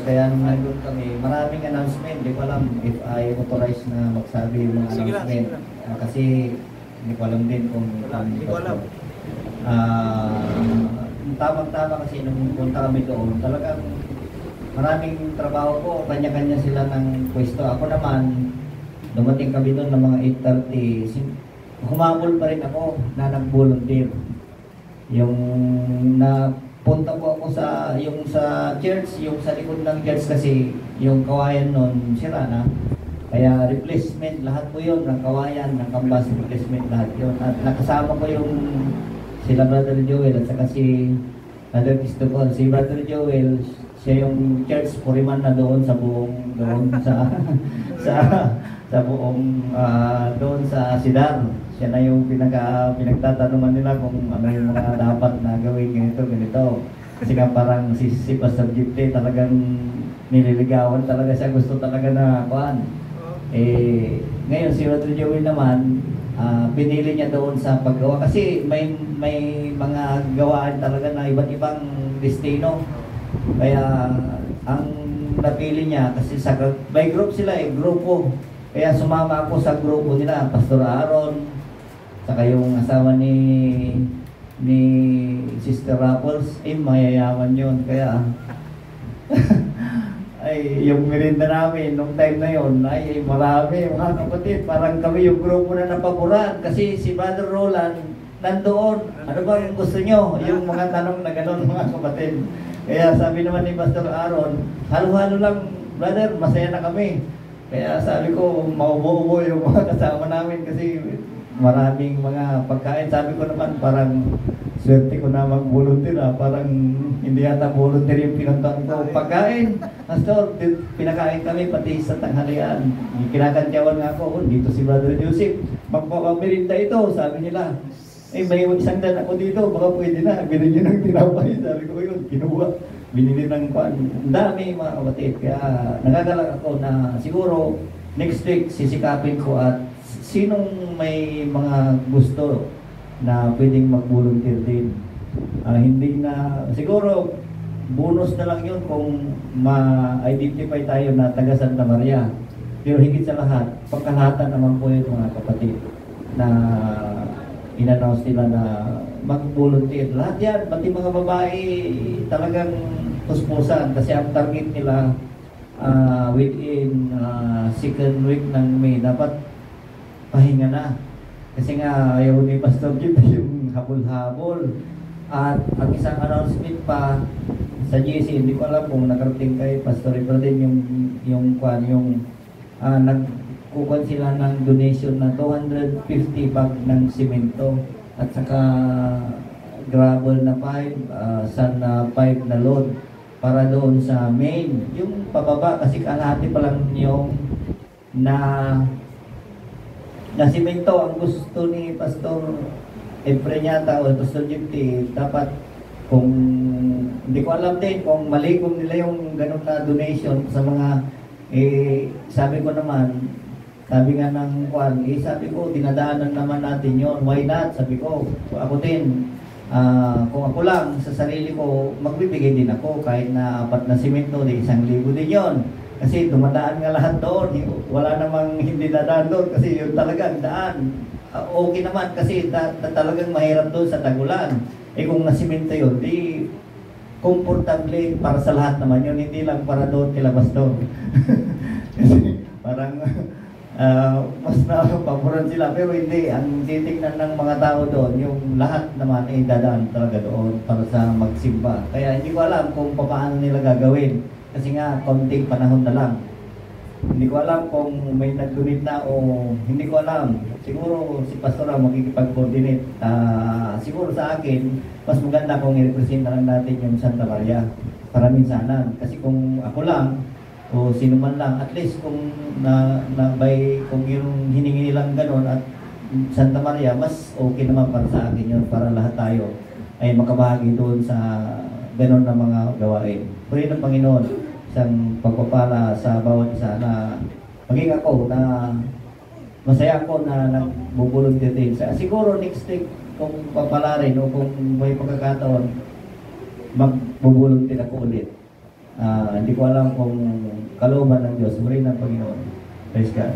Kaya nung nandun kami, maraming announcement. Hindi ko alam if I authorize na magsabi yung mga announcement. Kasi hindi ko alam din kung hindi ko alam. Tamang-tama kasi nung punta kami doon, talagang maraming trabaho ko, kanya-kanya sila ng pwesto. Ako naman, dumating kami doon ng mga 8:30. Humabol pa rin ako na nag-volunteer. Yung napunta ko ako sa church, yung sa likod ng church kasi yung kawayan noon sira na. Kaya replacement, lahat po yun, ng kawayan, ng kambas, replacement, lahat yun. At nakasama ko yung sila Brother Joel at saka si Brother Cristobal. Si Brother Joel, siya yung church puriman na doon sa buong, doon sa buong, doon sa Sidar. Siya na yung pinagtatanungan nila kung ano yung mga dapat na gawin ganito. Kasi nga parang si Pastor Gipte talagang nililigawan talaga siya. Gusto talaga na kuhan. Ngayon si Brother Joey naman, pinili niya doon sa paggawa. Kasi may mga gawaan talaga na iba't ibang destino. Kaya ang napili niya, kasi may group sila grupo. Kaya sumama ako sa grupo nila, Pastor Aaron, saka yung asawa ni Sister Raffles, mayayaman yun. Kaya, ay, yung merinda namin, nung time na yun, ay marami, mga kapatid. Parang kami yung grupo na napaboran. Kasi si Brother Roland, nandoon. Ano ba yung gusto nyo? Yung mga tanong na gano'n, mga kapatid. Kaya sabi naman ni Pastor Aaron, halo-halo lang, brother, masaya na kami. Kaya sabi ko, maubo-ubo yung mga kasama namin kasi maraming mga pagkain. Sabi ko naman, parang swerte ko na mag-volunteer. Parang hindi yata volunteer yung pinuntahan ko. Pagkain, Pastor, pinakain kami pati sa tanghalian. Kinakantyawan nga ako, dito si Brother Joseph, magpapamirinda ito, sabi nila. May isang dan ako dito, baka pwede na, binili ng tinapay. Sabi ko yun, kinuha. Binili ng pan. Ang dami mga kapatid. Kaya nagagalak ako na siguro next week sisikapin ko at sinong may mga gusto na pwedeng mag-volunteer din. Hindi na, siguro bonus na lang yun kung ma-identify tayo na taga Santa Maria. Pero higit sa lahat, pagkalahatan naman po yung mga kapatid na in-announce nila na mag-volunteer. Lahat yan, pati mga babae talagang puspusan kasi ang target nila within second week ng May dapat pahinga na. Kasi nga ayaw ni Pastor Jim yung habol-habol. At ang isang announcement pa sa GC, hindi ko alam kung nakarating kay Pastor Ibrahim yung nagkukuhan sila ng donation na 250 bag ng simento at saka gravel na 5, sand na 5 na load para doon sa main. Yung pababa kasi kalahati pa lang yung na simento ang gusto ni Pastor Efren yata o Pastor Jipti. Dapat kung hindi ko alam din kung mali kung nila yung ganun na donation sa mga sabi ko naman, sabi nga ng Juan, sabi ko, dinadaanan naman natin yon. Why not? Sabi ko, ako din, kung ako lang, sa sarili ko, magbibigay din ako. Kahit na 4 na simento, 1,000 din yon. Kasi dumadaan nga lahat doon. Wala namang hindi dadaan doon kasi yun talagang daan. Okay naman kasi talagang mahirap doon sa tagulan. Kung nasimento yun, di komportable para sa lahat naman yun, hindi lang para doon kilabas doon. Kasi parang mas napaboran sila, pero hindi. Ang titignan ng mga tao doon, yung lahat naman ay dadaan talaga doon para sa magsimba. Kaya hindi ko alam kung paano nila gagawin. Kasi nga, konting panahon na lang. Hindi ko alam kung may nag-donate na o hindi ko alam. Siguro si Pastor ang makikipag-coordinate. Siguro sa akin, mas maganda kung i-represent na lang natin yung Santa Maria para minsanan. Kasi kung ako lang, o sino man lang, at least kung kung yung hiningi nilang gano'n at Santa Maria, mas okay naman para sa akin yun, para lahat tayo ay makabahagi doon sa gano'n na mga gawain. Puri ng Panginoon, isang pagpapala sa bawat isa na maging ako na masaya ako na nagbubuluntir din. Siguro next week, kung papala rin o kung may pagkakataon, magbubuluntir ako ulit. Hindi ko alam kung kalooban ng Diyos. Suri ng Panginoon. Praise God.